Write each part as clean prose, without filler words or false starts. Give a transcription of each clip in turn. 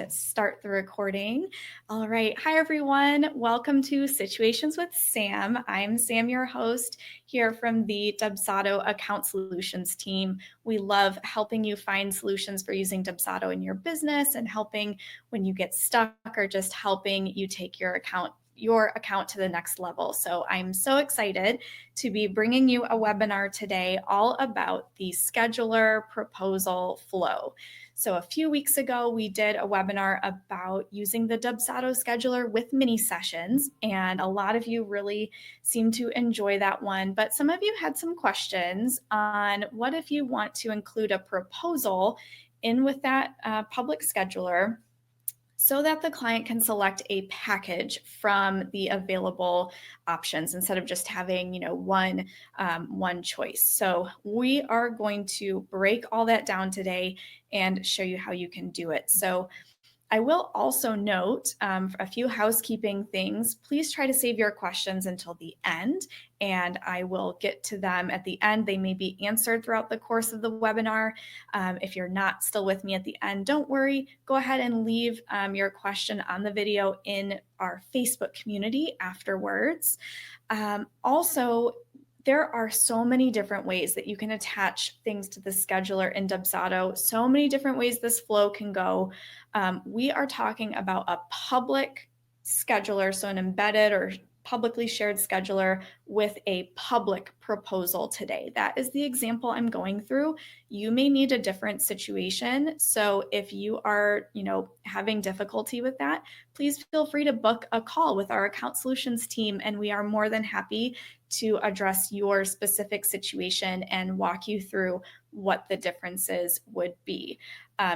And start the recording. All right. Hi, everyone. Welcome to Situations with Sam. I'm Sam, your host here from the Dubsado Account Solutions team. We love helping you find solutions for using Dubsado in your business and helping when you get stuck or just helping you take your account to the next level. So I'm so excited to be bringing you a webinar today all about the scheduler proposal flow. So a few weeks ago, we did a webinar about using the Dubsado scheduler with mini sessions, and a lot of you really seemed to enjoy that one, but some of you had some questions on what if you want to include a proposal in with that public scheduler so that the client can select a package from the available options instead of just having, one choice. So we are going to break all that down today and show you how you can do it. So I will also note a few housekeeping things. Please try to save your questions until the end, and I will get to them at the end. They may be answered throughout the course of the webinar. If you're not still with me at the end, don't worry. Go ahead and leave your question on the video in our Facebook community afterwards. Also, there are so many different ways that you can attach things to the scheduler in Dubsado, so many different ways this flow can go. We are talking about a public scheduler, so an embedded or publicly shared scheduler with a public proposal today. That is the example I'm going through. You may need a different situation. So if you are, having difficulty with that, please feel free to book a call with our account solutions team, and we are more than happy to address your specific situation and walk you through what the differences would be.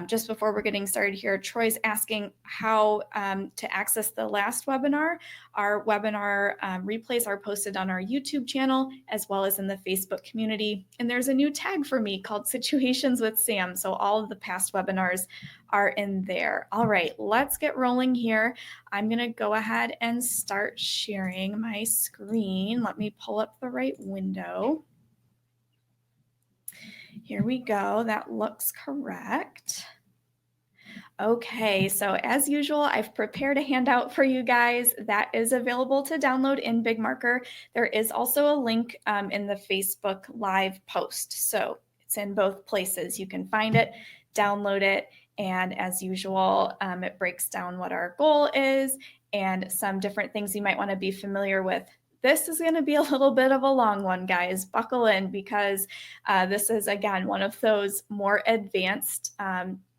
Just before we're getting started here, Troy's asking how to access the last webinar. Our webinar replays are posted on our YouTube channel as well as in the Facebook community. And there's a new tag for me called Situations with Sam. So all of the past webinars are in there. All right, let's get rolling here. I'm going to go ahead and start sharing my screen. Let me pull up the right window. Here we go. That looks correct. Okay, so as usual, I've prepared a handout for you guys that is available to download in Big Marker. There is also a link in the Facebook Live post. So it's in both places. You can find it, download it, and as usual, it breaks down what our goal is and some different things you might want to be familiar with. This is going to be a little bit of a long one, guys. Buckle in because this is, again, one of those more advanced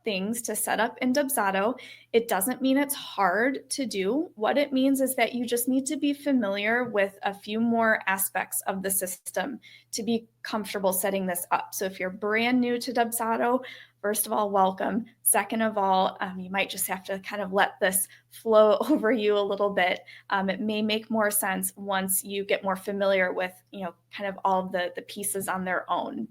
things to set up in Dubsado. It doesn't mean it's hard to do. What it means is that you just need to be familiar with a few more aspects of the system to be comfortable setting this up. So if you're brand new to Dubsado, first of all, welcome. Second of all, you might just have to kind of let this flow over you a little bit. It may make more sense once you get more familiar with, kind of all the pieces on their own.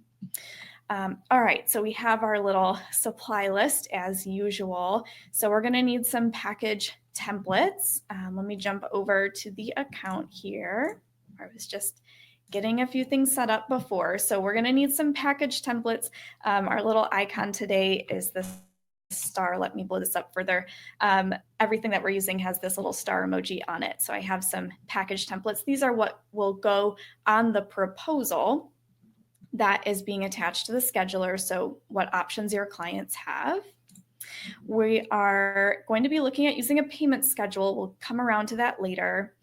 All right, so we have our little supply list as usual. So we're going to need some package templates. Let me jump over to the account here. I was just getting a few things set up before. So we're going to need some package templates. Our little icon today is this star. Let me blow this up further. Everything that we're using has this little star emoji on it. So I have some package templates. These are what will go on the proposal that is being attached to the scheduler, so what options your clients have. We are going to be looking at using a payment schedule. We'll come around to that later.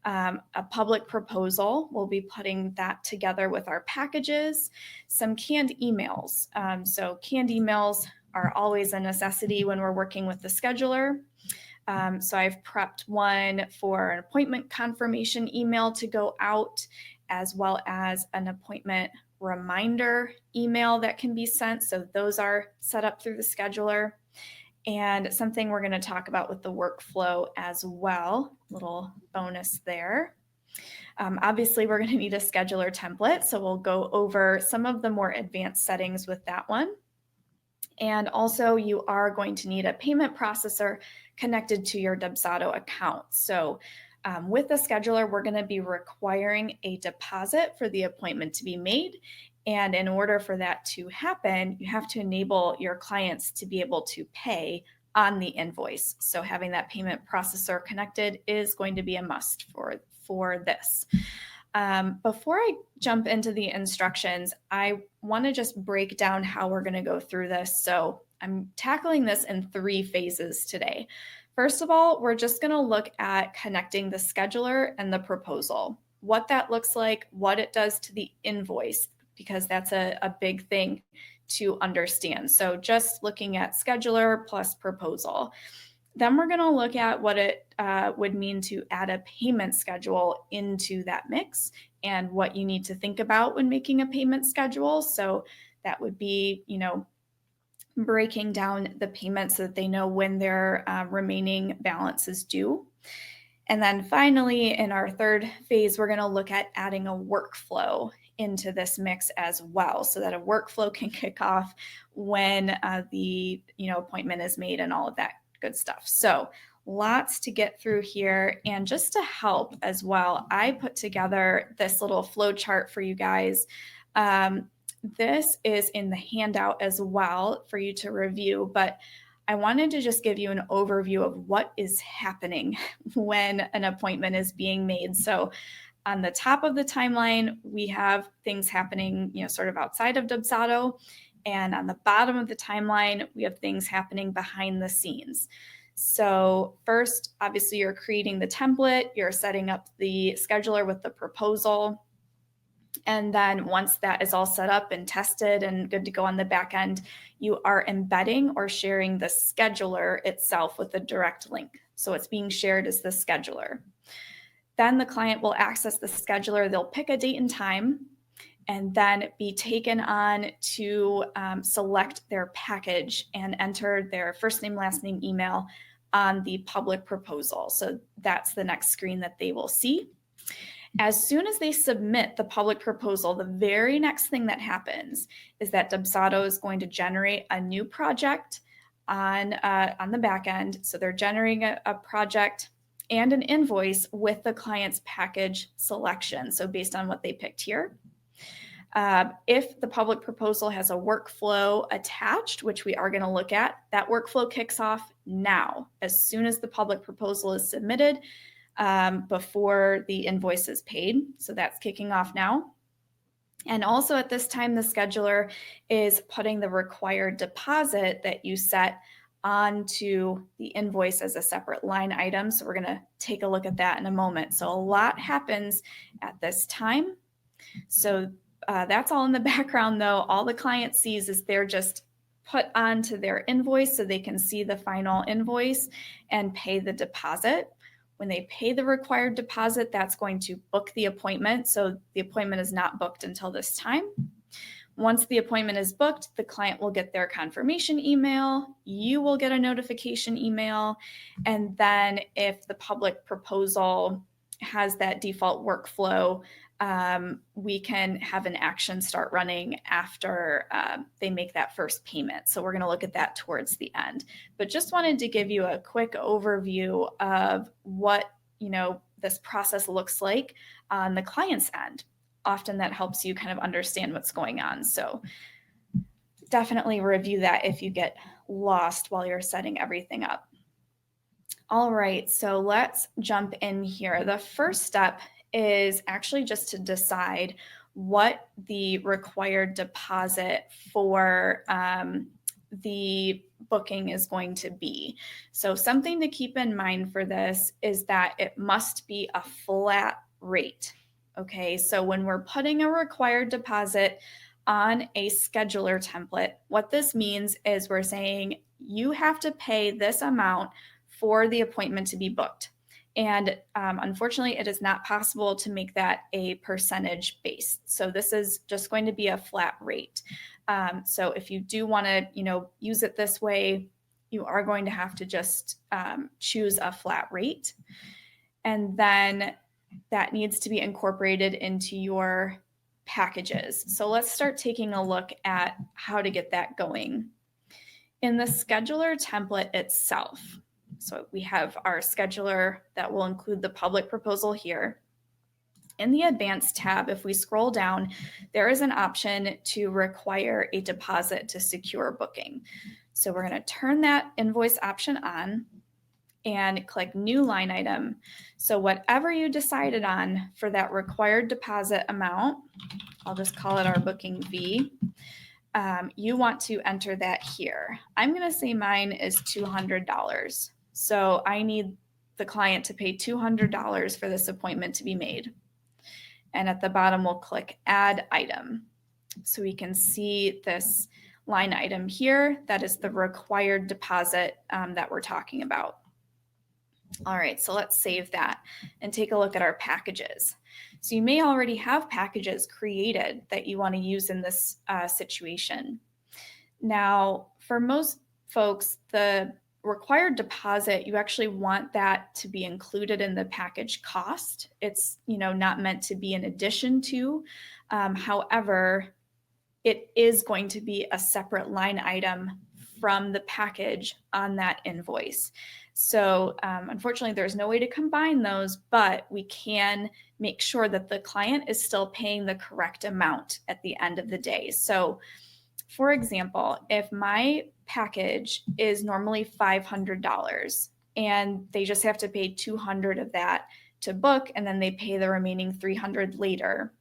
A public proposal, we'll be putting that together with our packages. Some canned emails. So canned emails are always a necessity when we're working with the scheduler. So I've prepped one for an appointment confirmation email to go out, as well as an appointment reminder email that can be sent. So those are set up through the scheduler. And something we're going to talk about with the workflow as well, little bonus there. Obviously, we're going to need a scheduler template. So we'll go over some of the more advanced settings with that one. And also you are going to need a payment processor connected to your Dubsado account. So with the scheduler, we're going to be requiring a deposit for the appointment to be made. And in order for that to happen, you have to enable your clients to be able to pay on the invoice. So having that payment processor connected is going to be a must for this. Before I jump into the instructions, I want to just break down how we're going to go through this. So I'm tackling this in 3 phases today. First of all, we're just going to look at connecting the scheduler and the proposal, what that looks like, what it does to the invoice, because that's a big thing to understand. So just looking at scheduler plus proposal. Then we're going to look at what it would mean to add a payment schedule into that mix and what you need to think about when making a payment schedule. So that would be, breaking down the payments so that they know when their remaining balance is due. And then finally, in our 3rd phase, we're going to look at adding a workflow into this mix as well, so that a workflow can kick off when the appointment is made and all of that good stuff. So lots to get through here. And just to help as well, I put together this little flow chart for you guys. This is in the handout as well for you to review, but I wanted to just give you an overview of what is happening when an appointment is being made. So on the top of the timeline, we have things happening, sort of outside of Dubsado. And on the bottom of the timeline, we have things happening behind the scenes. So first, obviously, you're creating the template, you're setting up the scheduler with the proposal. And then once that is all set up and tested and good to go on the back end, you are embedding or sharing the scheduler itself with a direct link. So it's being shared as the scheduler. Then the client will access the scheduler. They'll pick a date and time and then be taken on to select their package and enter their first name, last name, email on the public proposal. So that's the next screen that they will see. As soon as they submit the public proposal, the very next thing that happens is that Dubsado is going to generate a new project on the back end. So they're generating a project and an invoice with the client's package selection. So based on what they picked here. If the public proposal has a workflow attached, which we are going to look at, that workflow kicks off now, as soon as the public proposal is submitted, before the invoice is paid. So that's kicking off now. And also at this time, the scheduler is putting the required deposit that you set onto the invoice as a separate line item. So we're going to take a look at that in a moment. So a lot happens at this time. So that's all in the background, though. All the client sees is they're just put onto their invoice so they can see the final invoice and pay the deposit. When they pay the required deposit, that's going to book the appointment. So the appointment is not booked until this time. Once the appointment is booked, the client will get their confirmation email. You will get a notification email. And then if the public proposal has that default workflow, we can have an action start running after they make that first payment. So we're going to look at that towards the end. But just wanted to give you a quick overview of what this process looks like on the client's end. Often that helps you kind of understand what's going on. So definitely review that if you get lost while you're setting everything up. All right, so let's jump in here. The first step is actually just to decide what the required deposit for the booking is going to be. So something to keep in mind for this is that it must be a flat rate. Okay, so when we're putting a required deposit on a scheduler template, what this means is we're saying you have to pay this amount for the appointment to be booked. And unfortunately, it is not possible to make that a percentage based. So this is just going to be a flat rate. So if you do want to, use it this way, you are going to have to just choose a flat rate. And then that needs to be incorporated into your packages. So let's start taking a look at how to get that going. In the scheduler template itself, so we have our scheduler that will include the public proposal here. In the Advanced tab, if we scroll down, there is an option to require a deposit to secure booking. So we're going to turn that invoice option on and click New Line Item. So whatever you decided on for that required deposit amount, I'll just call it our booking fee, you want to enter that here. I'm going to say mine is $200. So I need the client to pay $200 for this appointment to be made. And at the bottom, we'll click Add Item. So we can see this line item here. That is the required deposit that we're talking about. All right, so let's save that and take a look at our packages. So you may already have packages created that you want to use in this situation. Now, for most folks, the required deposit, you actually want that to be included in the package cost. It's, not meant to be in addition to. However, it is going to be a separate line item from the package on that invoice. So unfortunately, there's no way to combine those, but we can make sure that the client is still paying the correct amount at the end of the day. So for example, if my package is normally $500 and they just have to pay $200 of that to book, and then they pay the remaining $300 later,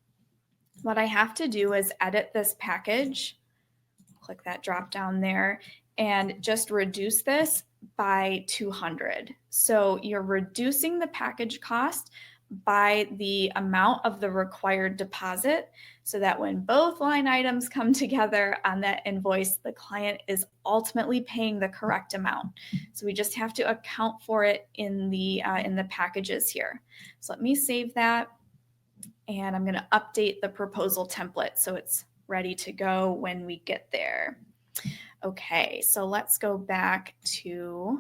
what I have to do is edit this package, click that drop down there, and just reduce this by 200. So you're reducing the package cost by the amount of the required deposit, so that when both line items come together on that invoice, the client is ultimately paying the correct amount. So we just have to account for it in the packages here. So let me save that, and I'm going to update the proposal template so it's ready to go when we get there. Okay, so let's go back to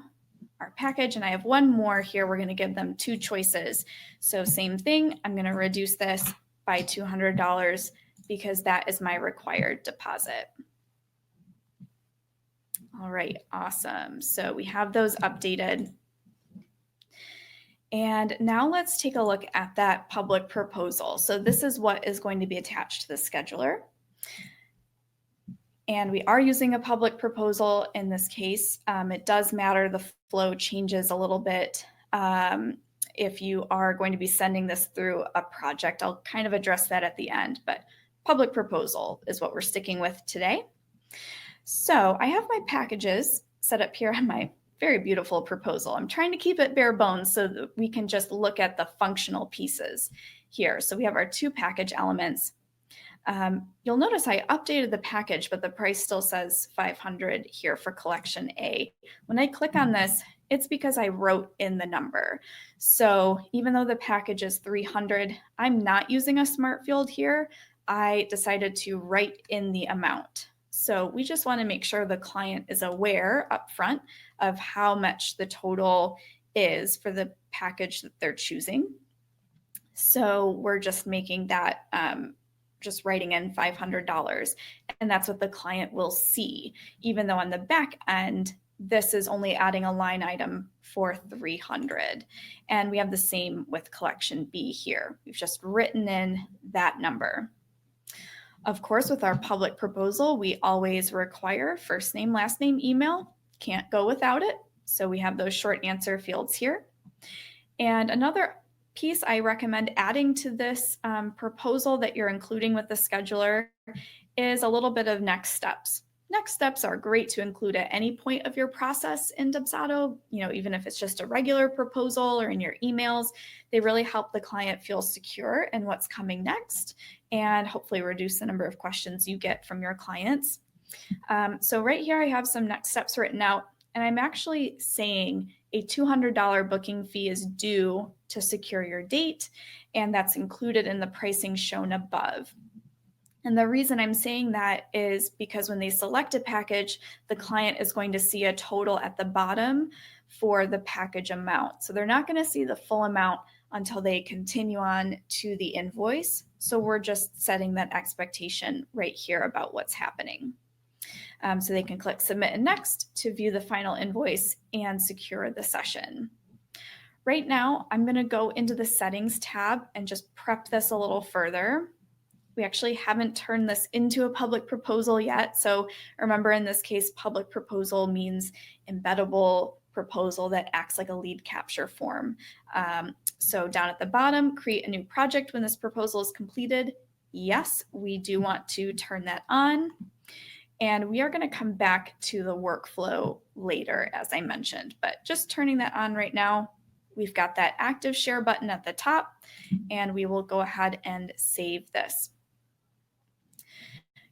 our package, and I have one more here. We're going to give them two choices. So same thing, I'm going to reduce this by $200 because that is my required deposit. All right, awesome. So we have those updated. And now let's take a look at that public proposal. So this is what is going to be attached to the scheduler. And we are using a public proposal in this case. It does matter, the flow changes a little bit if you are going to be sending this through a project. I'll kind of address that at the end, but public proposal is what we're sticking with today. So I have my packages set up here on my very beautiful proposal. I'm trying to keep it bare bones so that we can just look at the functional pieces here. So we have our two package elements. You'll notice I updated the package, but the price still says $500 here for collection A. When I click on this, it's because I wrote in the number. So even though the package is $300, I'm not using a smart field here. I decided to write in the amount. So we just want to make sure the client is aware up front of how much the total is for the package that they're choosing. So we're just making that just writing in $500, and that's what the client will see, even though on the back end, this is only adding a line item for $300. And we have the same with collection B here. We've just written in that number. Of course, with our public proposal, we always require first name, last name, email. Can't go without it. So we have those short answer fields here. And another piece I recommend adding to this proposal that you're including with the scheduler is a little bit of next steps. Next steps are great to include at any point of your process in Dubsado, even if it's just a regular proposal or in your emails. They really help the client feel secure in what's coming next and hopefully reduce the number of questions you get from your clients. So right here, I have some next steps written out, and I'm actually saying a $200 booking fee is due to secure your date, and that's included in the pricing shown above. And the reason I'm saying that is because when they select a package, the client is going to see a total at the bottom for the package amount. So they're not going to see the full amount until they continue on to the invoice. So we're just setting that expectation right here about what's happening. So they can click Submit and Next to view the final invoice and secure the session. Right now, I'm going to go into the settings tab and just prep this a little further. We actually haven't turned this into a public proposal yet. So remember, in this case, public proposal means embeddable proposal that acts like a lead capture form. So down at the bottom, create a new project when this proposal is completed. Yes, we do want to turn that on. And we are going to come back to the workflow later, as I mentioned, but just turning that on right now. We've got that active share button at the top, and we will go ahead and save this.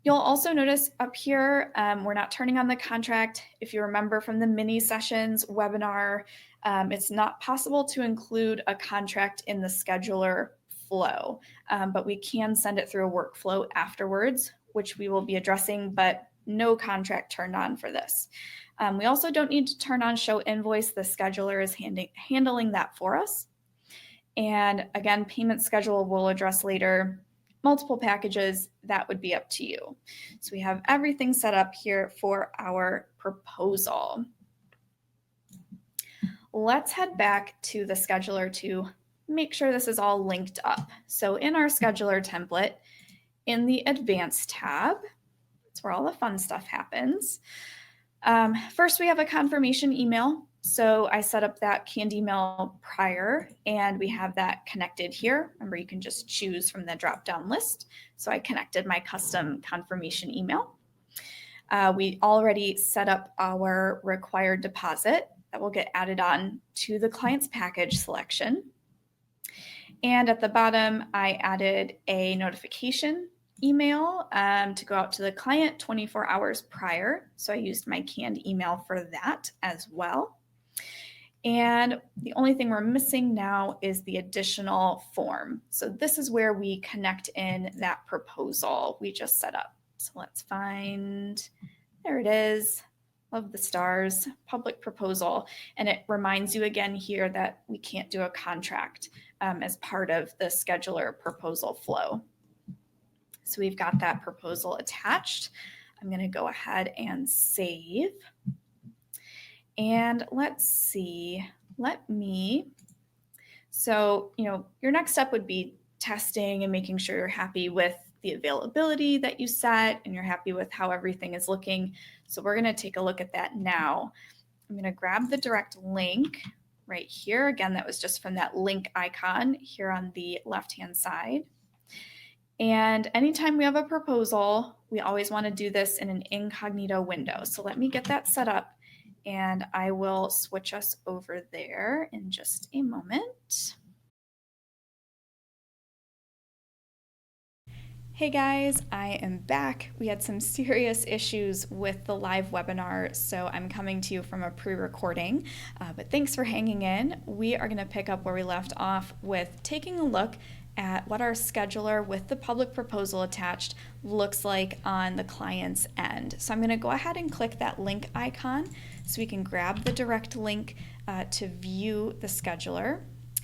You'll also notice up here, we're not turning on the contract. If you remember from the mini sessions webinar, it's not possible to include a contract in the scheduler flow, but we can send it through a workflow afterwards, which we will be addressing, but no contract turned on for this. We also don't need to turn on show invoice. The scheduler is handling that for us. And again, payment schedule we'll address later. Multiple packages, that would be up to you. So we have everything set up here for our proposal. Let's head back to the scheduler to make sure this is all linked up. So in our scheduler template, in the advanced tab, that's where all the fun stuff happens. First, we have a confirmation email. So I set up that canned email prior, and we have that connected here. Remember, you can just choose from the drop-down list. So I connected my custom confirmation email. We already set up our required deposit that will get added on to the client's package selection. And at the bottom, I added a notification email to go out to the client 24 hours prior. So I used my canned email for that as well. And the only thing we're missing now is the additional form. So this is where we connect in that proposal we just set up. So let's find, there it is. Love the stars, public proposal. And it reminds you again here that we can't do a contract as part of the scheduler proposal flow. So we've got that proposal attached. I'm going to go ahead and save. And let's see, so, your next step would be testing and making sure you're happy with the availability that you set and you're happy with how everything is looking. So we're going to take a look at that now. I'm going to grab the direct link right here. Again, that was just from that link icon here on the left-hand side. And anytime we have a proposal, we always want to do this in an incognito window. So let me get that set up, and I will switch us over there in just a moment. Hey guys, I am back. We had some serious issues with the live webinar, so I'm coming to you from a pre-recording, but thanks for hanging in. We are going to pick up where we left off with taking a look at what our scheduler with the public proposal attached looks like on the client's end. So I'm going to go ahead and click that link icon so we can grab the direct link to view the scheduler.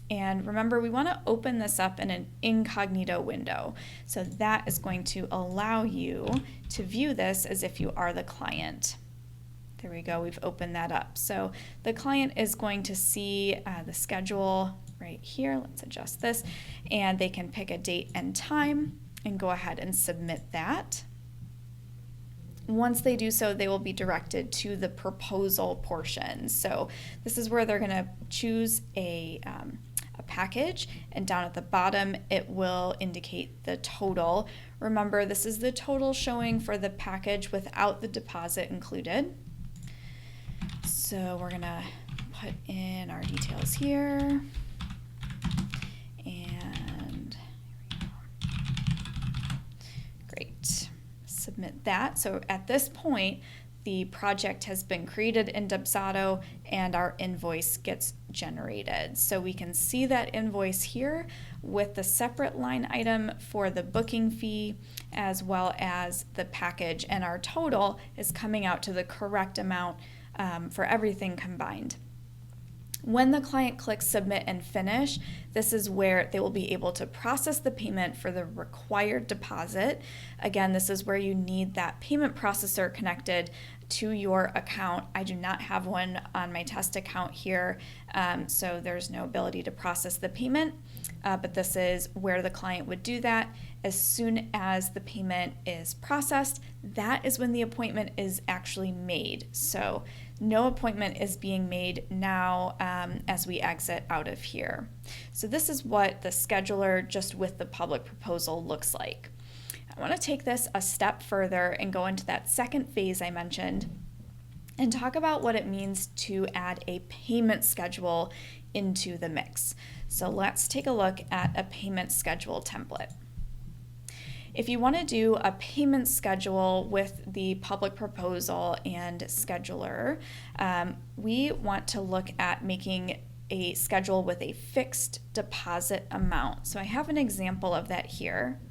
And remember, we want to open this up in an incognito window. So that is going to allow you to view this as if you are the client. There we go, we've opened that up. So the client is going to see the schedule right here. Let's adjust this. And they can pick a date and time and go ahead and submit that. Once they do so, they will be directed to the proposal portion. So this is where they're going to choose a package, and down at the bottom it will indicate the total. Remember, this is the total showing for the package without the deposit included. So we're going to put in our details here. And here we go. Great. Submit that. So at this point, the project has been created in Dubsado and our invoice gets generated. So we can see that invoice here with the separate line item for the booking fee as well as the package, and our total is coming out to the correct amount for everything combined. When the client clicks submit and finish, this is where they will be able to process the payment for the required deposit. Again, this is where you need that payment processor connected to your account. I do not have one on my test account here, so there's no ability to process the payment, but this is where the client would do that. As soon as the payment is processed, that is when the appointment is actually made. So no appointment is being made now as we exit out of here. So this is what the scheduler just with the public proposal looks like. I want to take this a step further and go into that second phase I mentioned and talk about what it means to add a payment schedule into the mix. So let's take a look at a payment schedule template. If you want to do a payment schedule with the public proposal and scheduler, we want to look at making a schedule with a fixed deposit amount. So I have an example of that here.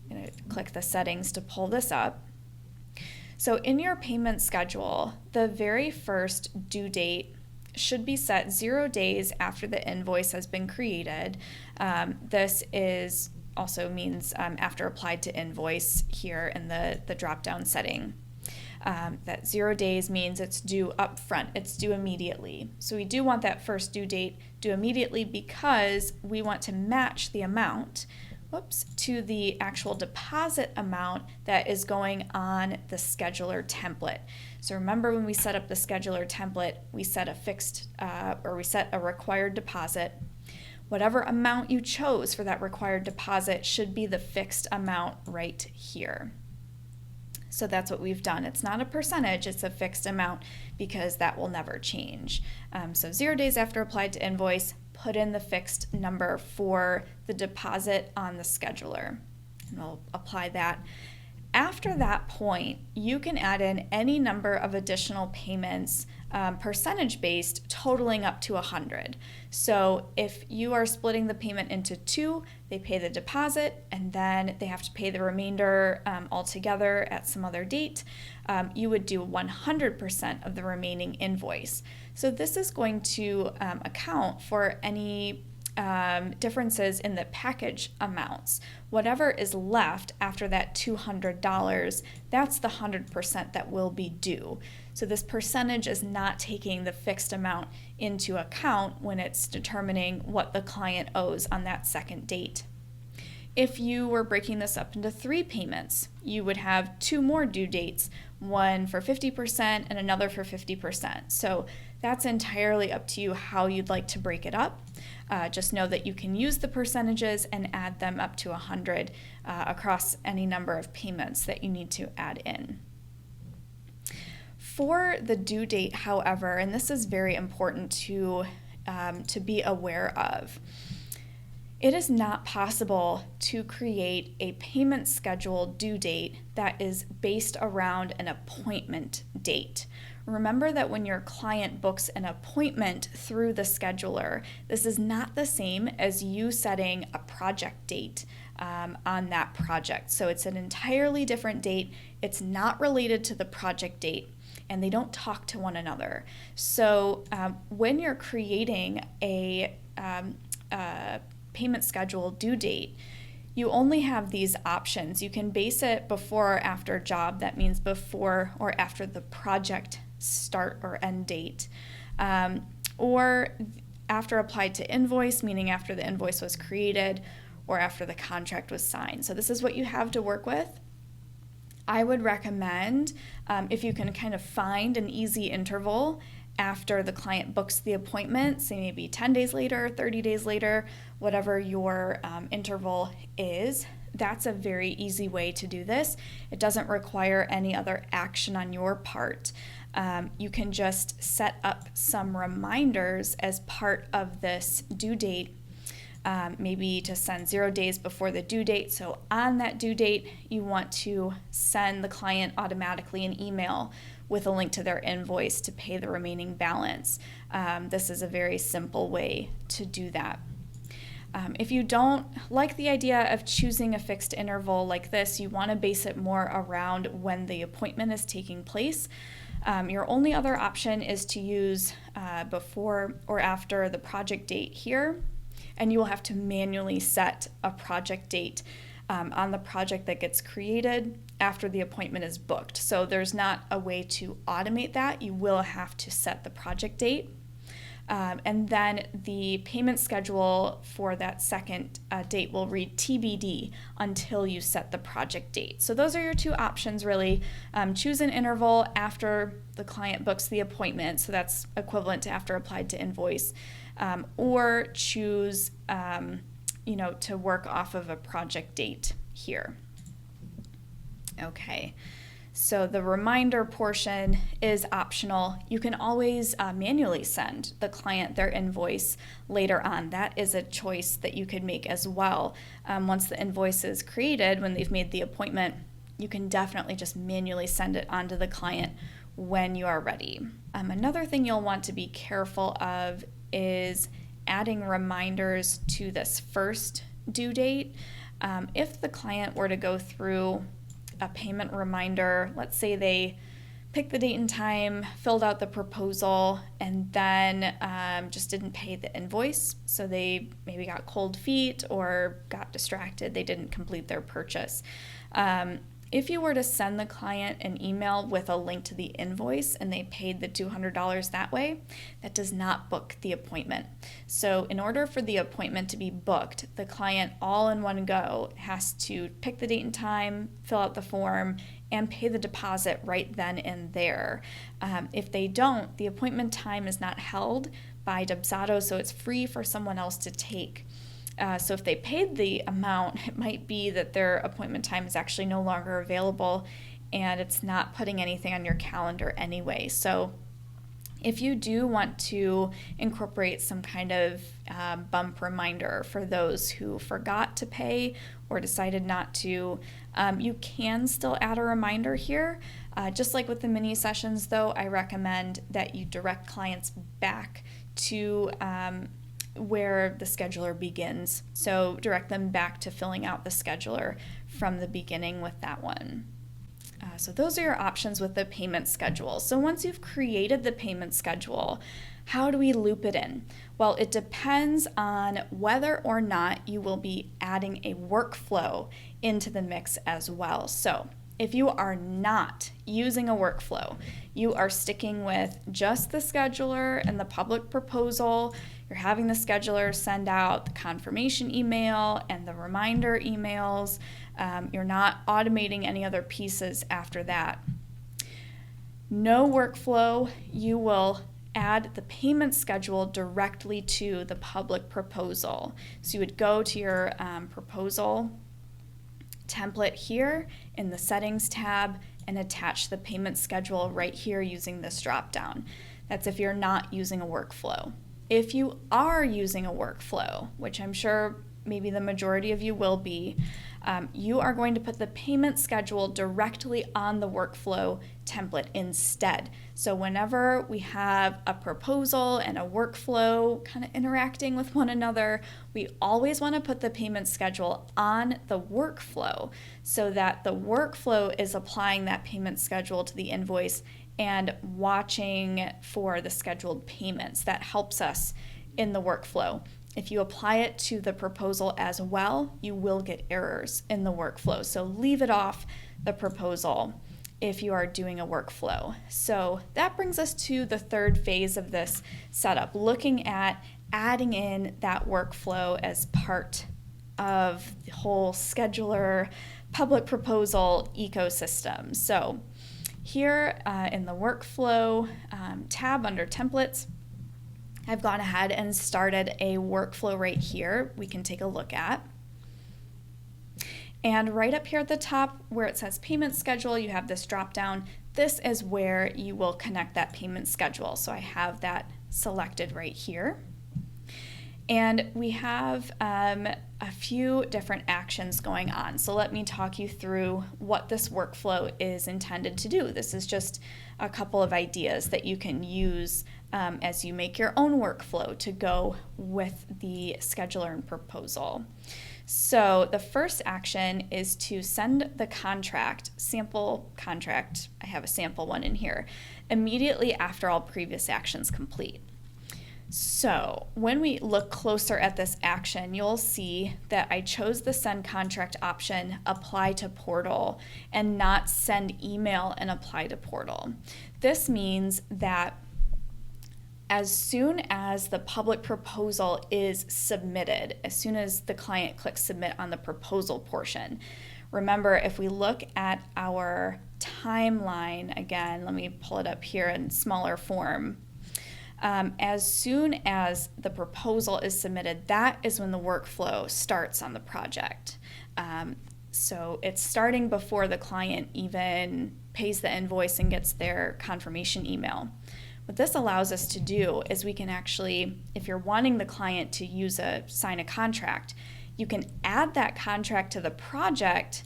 I'm going to click the settings to pull this up. So in your payment schedule, the very first due date should be set 0 days after the invoice has been created. This is also means after applied to invoice here in the drop-down setting. That 0 days means it's due up front, it's due immediately. So we do want that first due date due immediately because we want to match the amount to the actual deposit amount that is going on the scheduler template. So remember when we set up the scheduler template, we set a fixed or we set a required deposit. Whatever amount you chose for that required deposit should be the fixed amount right here. So that's what we've done. It's not a percentage, it's a fixed amount because that will never change. So 0 days after applied to invoice, put in the fixed number for the deposit on the scheduler. And we'll apply that. After that point, you can add in any number of additional payments, percentage-based, totaling up to 100. So if you are splitting the payment into 2, they pay the deposit, and then they have to pay the remainder altogether at some other date. You would do 100% of the remaining invoice. So this is going to account for any differences in the package amounts. Whatever is left after that $200, that's the 100% that will be due. So this percentage is not taking the fixed amount into account when it's determining what the client owes on that second date. If you were breaking this up into 3 payments, you would have 2 more due dates, one for 50% and another for 50%. So that's entirely up to you how you'd like to break it up. Just know that you can use the percentages and add them up to 100 across any number of payments that you need to add in. For the due date, however, and this is very important to be aware of, it is not possible to create a payment schedule due date that is based around an appointment date. Remember that when your client books an appointment through the scheduler, this is not the same as you setting a project date on that project. So it's an entirely different date. It's not related to the project date, and they don't talk to one another. So when you're creating a payment schedule due date, you only have these options. You can base it before or after job. That means before or after the project start or end date, or after applied to invoice, meaning after the invoice was created or after the contract was signed. So this is what you have to work with. I would recommend if you can kind of find an easy interval after the client books the appointment, say maybe 10 days later, 30 days later, whatever your interval is. That's a very easy way to do this. It doesn't require any other action on your part. You can just set up some reminders as part of this due date, maybe to send 0 days before the due date. So on that due date, you want to send the client automatically an email with a link to their invoice to pay the remaining balance. This is a very simple way to do that. If you don't like the idea of choosing a fixed interval like this, you want to base it more around when the appointment is taking place. Your only other option is to use before or after the project date here, and you will have to manually set a project date on the project that gets created after the appointment is booked. So there's not a way to automate that. You will have to set the project date. And then the payment schedule for that second date will read TBD until you set the project date. So those are your two options, really. Choose an interval after the client books the appointment, so that's equivalent to after applied to invoice, or choose to work off of a project date here. Okay. So the reminder portion is optional. You can always manually send the client their invoice later on. That is a choice that you could make as well. Once the invoice is created, when they've made the appointment, you can definitely just manually send it on to the client when you are ready. Another thing you'll want to be careful of is adding reminders to this first due date. If the client were to go through a payment reminder, let's say they picked the date and time, filled out the proposal, and then just didn't pay the invoice. So they maybe got cold feet or got distracted. They didn't complete their purchase. If you were to send the client an email with a link to the invoice and they paid the $200 that way, that does not book the appointment. So in order for the appointment to be booked, the client all in one go has to pick the date and time, fill out the form, and pay the deposit right then and there. If they don't, the appointment time is not held by Dubsado, so it's free for someone else to take. So if they paid the amount, it might be that their appointment time is actually no longer available and it's not putting anything on your calendar anyway. So if you do want to incorporate some kind of bump reminder for those who forgot to pay or decided not to, you can still add a reminder here. Just like with the mini sessions though, I recommend that you direct clients back to where the scheduler begins. So direct them back to filling out the scheduler from the beginning with that one. So those are your options with the payment schedule. So once you've created the payment schedule, how do we loop it in? Well, it depends on whether or not you will be adding a workflow into the mix as well. So if you are not using a workflow, you are sticking with just the scheduler and the public proposal, you're having the scheduler send out the confirmation email and the reminder emails, you're not automating any other pieces after that. No workflow, you will add the payment schedule directly to the public proposal. So you would go to your proposal template here in the settings tab and attach the payment schedule right here using this drop down. That's if you're not using a workflow. If you are using a workflow, which I'm sure maybe the majority of you will be, you are going to put the payment schedule directly on the workflow template instead. So whenever we have a proposal and a workflow kind of interacting with one another, we always want to put the payment schedule on the workflow so that the workflow is applying that payment schedule to the invoice and watching for the scheduled payments. That helps us in the workflow. If you apply it to the proposal as well, you will get errors in the workflow. So leave it off the proposal if you are doing a workflow. So that brings us to the third phase of this setup, looking at adding in that workflow as part of the whole scheduler public proposal ecosystem. So here in the workflow tab under templates, I've gone ahead and started a workflow right here we can take a look at. And right up here at the top where it says payment schedule, you have this drop down. This is where you will connect that payment schedule. So I have that selected right here. And we have a few different actions going on. So let me talk you through what this workflow is intended to do. This is just a couple of ideas that you can use as you make your own workflow to go with the scheduler and proposal. So the first action is to send the contract, sample contract, I have a sample one in here, immediately after all previous actions complete. So when we look closer at this action, you'll see that I chose the send contract option, apply to portal, and not send email and apply to portal. This means that as soon as the public proposal is submitted, as soon as the client clicks submit on the proposal portion, remember, if we look at our timeline, again, let me pull it up here in smaller form. As soon as the proposal is submitted, that is when the workflow starts on the project. So it's starting before the client even pays the invoice and gets their confirmation email. What this allows us to do is we can actually, if you're wanting the client to sign a contract, you can add that contract to the project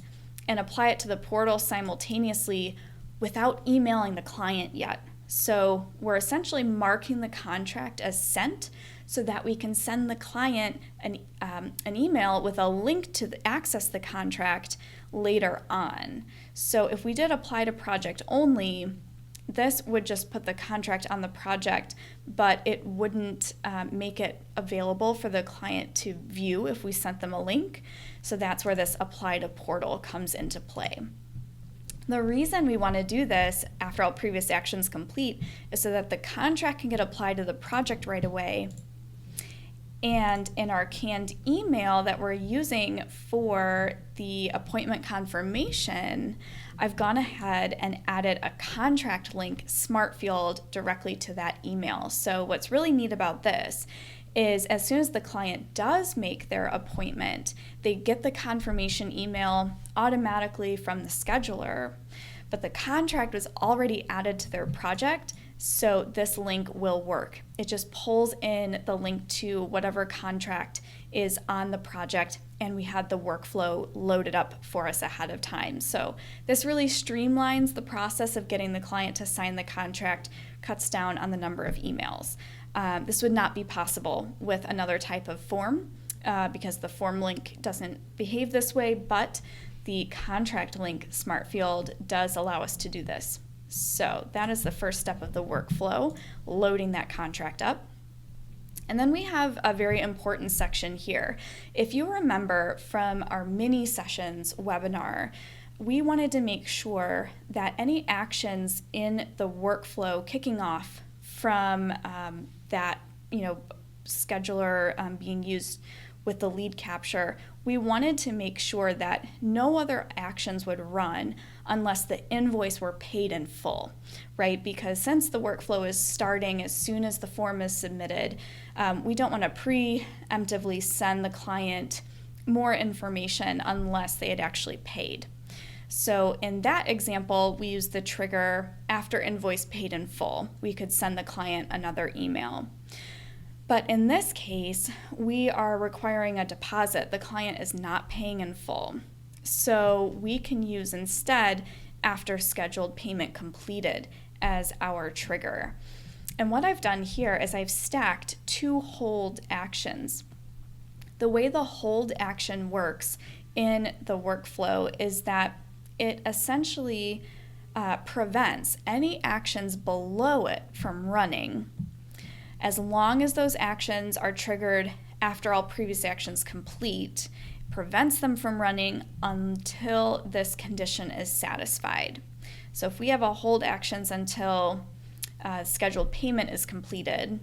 and apply it to the portal simultaneously without emailing the client yet. So we're essentially marking the contract as sent so that we can send the client an email with a link to access the contract later on. So if we did apply to project only, this would just put the contract on the project, but it wouldn't make it available for the client to view if we sent them a link. So that's where this apply to portal comes into play. The reason we want to do this after all previous actions complete is so that the contract can get applied to the project right away. And in our canned email that we're using for the appointment confirmation, I've gone ahead and added a contract link smart field directly to that email. So what's really neat about this is as soon as the client does make their appointment, they get the confirmation email automatically from the scheduler, but the contract was already added to their project, so this link will work. It just pulls in the link to whatever contract is on the project, and we had the workflow loaded up for us ahead of time. So this really streamlines the process of getting the client to sign the contract, cuts down on the number of emails. This would not be possible with another type of form because the form link doesn't behave this way, but the contract link smart field does allow us to do this. So that is the first step of the workflow, loading that contract up. And then we have a very important section here. If you remember from our mini sessions webinar, we wanted to make sure that any actions in the workflow kicking off from that scheduler being used with the lead capture, we wanted to make sure that no other actions would run unless the invoice were paid in full, right? Because since the workflow is starting as soon as the form is submitted, we don't want to preemptively send the client more information unless they had actually paid. So in that example, we used the trigger after invoice paid in full. We could send the client another email. But in this case, we are requiring a deposit. The client is not paying in full. So we can use instead after scheduled payment completed as our trigger. And what I've done here is I've stacked two hold actions. The way the hold action works in the workflow is that it essentially prevents any actions below it from running as long as those actions are triggered after all previous actions complete. Prevents them from running until this condition is satisfied. So if we have a hold actions until scheduled payment is completed,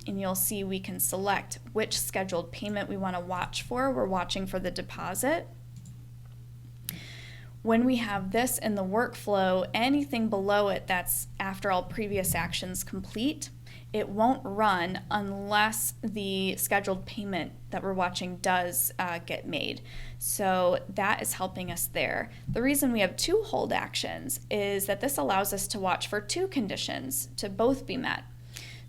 and you'll see we can select which scheduled payment we want to watch for. We're watching for the deposit. When we have this in the workflow, anything below it that's after all previous actions complete, it won't run unless the scheduled payment that we're watching does get made. So that is helping us there. The reason we have two hold actions is that this allows us to watch for two conditions to both be met.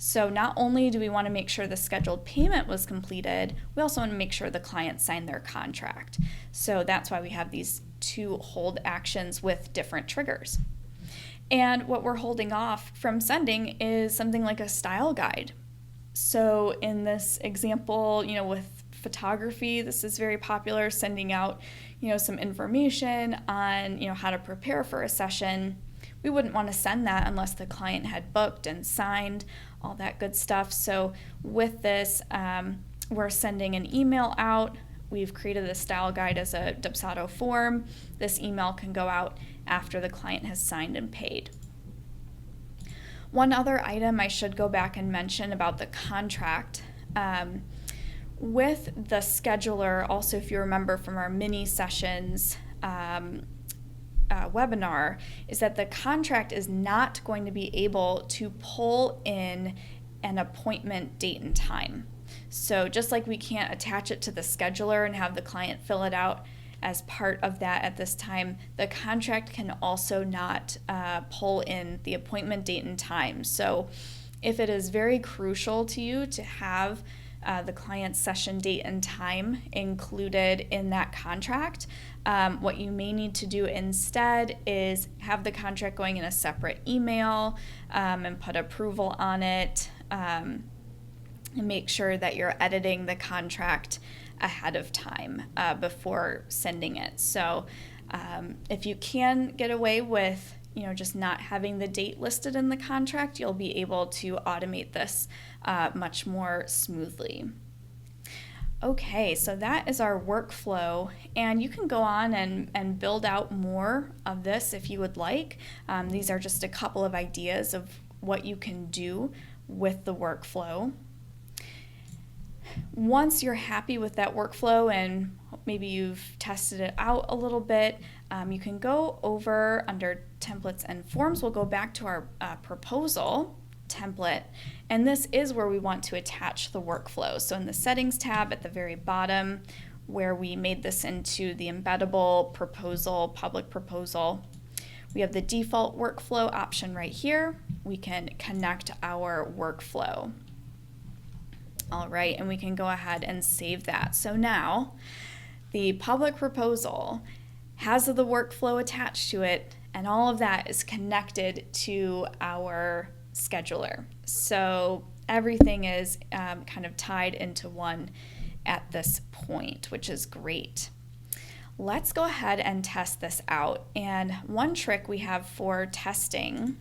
So not only do we want to make sure the scheduled payment was completed, we also want to make sure the client signed their contract. So that's why we have these two hold actions with different triggers. And what we're holding off from sending is something like a style guide. So in this example, with photography, this is very popular, sending out, some information on, how to prepare for a session. We wouldn't want to send that unless the client had booked and signed all that good stuff. So with this, we're sending an email out. We've created the style guide as a Dubsado form. This email can go out after the client has signed and paid. One other item I should go back and mention about the contract. With the scheduler, also if you remember from our mini sessions webinar, is that the contract is not going to be able to pull in an appointment date and time. So just like we can't attach it to the scheduler and have the client fill it out as part of that at this time, the contract can also not pull in the appointment date and time. So if it is very crucial to you to have the client's session date and time included in that contract, what you may need to do instead is have the contract going in a separate email and put approval on it, and make sure that you're editing the contract ahead of time before sending it. So if you can get away with just not having the date listed in the contract, you'll be able to automate this much more smoothly. Okay, so that is our workflow, and you can go on and build out more of this if you would like. These are just a couple of ideas of what you can do with the workflow. Once you're happy with that workflow and maybe you've tested it out a little bit, you can go over under templates and forms. We'll go back to our proposal template, and this is where we want to attach the workflow. So in the settings tab at the very bottom, where we made this into the embeddable proposal, public proposal, we have the default workflow option right here. We can connect our workflow. All right, and we can go ahead and save that. So now the public proposal has the workflow attached to it, and all of that is connected to our scheduler. So everything is kind of tied into one at this point, which is great. Let's go ahead and test this out. And one trick we have for testing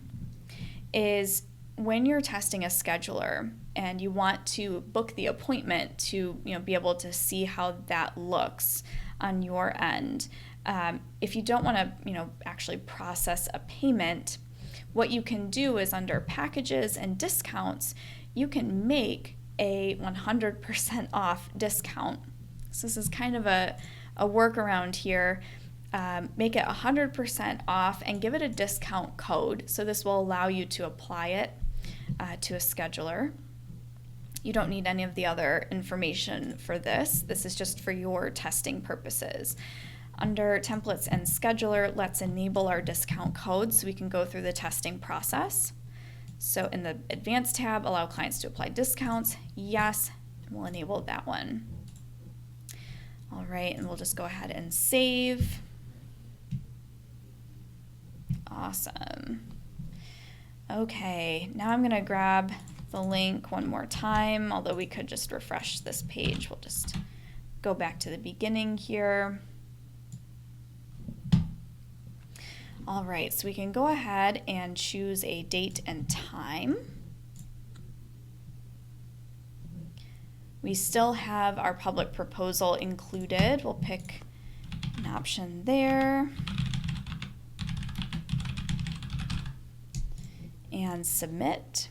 is when you're testing a scheduler and you want to book the appointment to be able to see how that looks on your end. If you don't want to actually process a payment, what you can do is under packages and discounts, you can make a 100% off discount. So this is kind of a workaround here. Make it 100% off and give it a discount code. So this will allow you to apply it to a scheduler. You don't need any of the other information for this. This is just for your testing purposes. Under templates and scheduler, let's enable our discount code so we can go through the testing process. So in the advanced tab, allow clients to apply discounts. Yes, we'll enable that one. All right, and we'll just go ahead and save. Awesome. Okay, now I'm going to grab the link one more time, although we could just refresh this page. We'll just go back to the beginning here. All right, so we can go ahead and choose a date and time. We still have our public proposal included. We'll pick an option there and submit.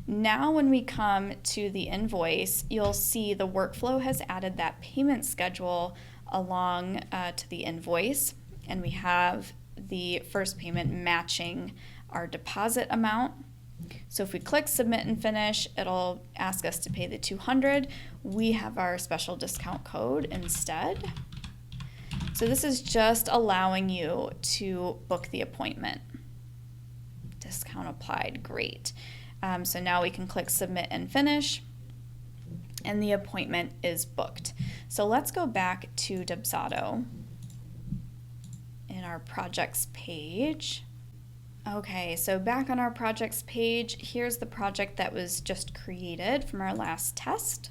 Now when we come to the invoice, you'll see the workflow has added that payment schedule along to the invoice, and we have the first payment matching our deposit amount. So if we click submit and finish, it'll ask us to pay the $200. We have our special discount code instead. So this is just allowing you to book the appointment. Discount applied, great. So now we can click submit and finish, and the appointment is booked. So let's go back to Dubsado in our projects page. Okay, so back on our projects page, here's the project that was just created from our last test.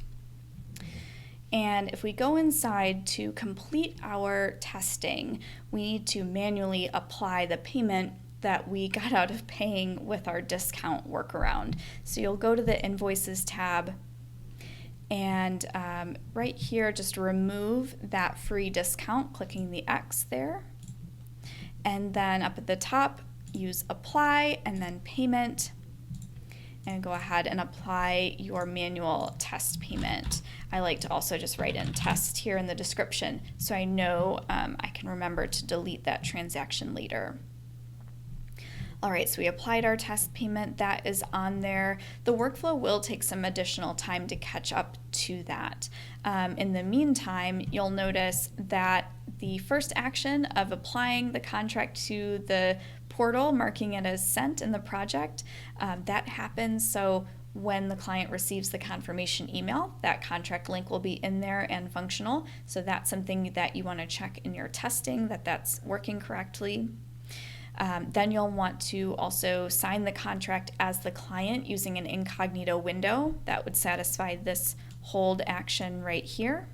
And if we go inside to complete our testing, we need to manually apply the payment that we got out of paying with our discount workaround. So you'll go to the Invoices tab, and right here, just remove that free discount, clicking the X there. And then up at the top, use Apply and then Payment, and go ahead and apply your manual test payment. I like to also just write in test here in the description so I know I can remember to delete that transaction later. All right, so we applied our test payment. That is on there. The workflow will take some additional time to catch up to that. In the meantime, you'll notice that the first action of applying the contract to the portal, marking it as sent in the project, that happens. So when the client receives the confirmation email, that contract link will be in there and functional. So that's something that you want to check in your testing, that that's working correctly. Then you'll want to also sign the contract as the client using an incognito window. That would satisfy this hold action right here.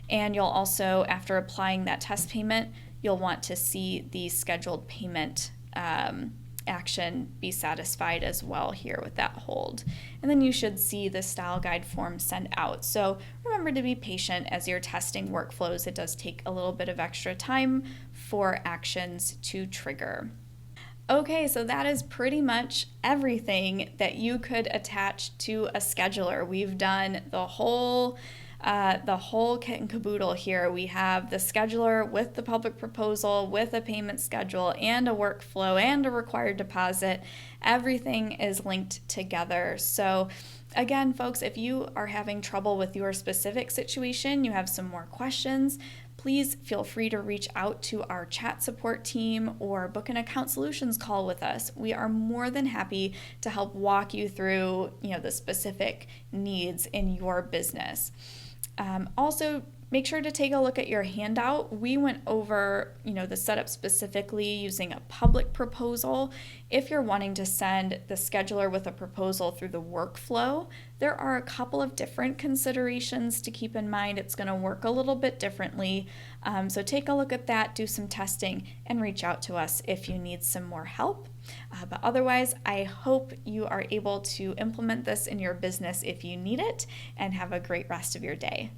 And you'll also, after applying that test payment, you'll want to see the scheduled payment action be satisfied as well here with that hold. And then you should see the style guide form sent out. So remember to be patient as you're testing workflows. It does take a little bit of extra time for actions to trigger. Okay, so that is pretty much everything that you could attach to a scheduler. We've done the whole kit and caboodle here. We have the scheduler with the public proposal, with a payment schedule, and a workflow, and a required deposit. Everything is linked together. So again, folks, if you are having trouble with your specific situation, you have some more questions, please feel free to reach out to our chat support team or book an account solutions call with us. We are more than happy to help walk you through, the specific needs in your business. Also, make sure to take a look at your handout. We went over, the setup specifically using a public proposal. If you're wanting to send the scheduler with a proposal through the workflow, there are a couple of different considerations to keep in mind. It's going to work a little bit differently. So take a look at that, do some testing, and reach out to us if you need some more help. But otherwise, I hope you are able to implement this in your business if you need it, and have a great rest of your day.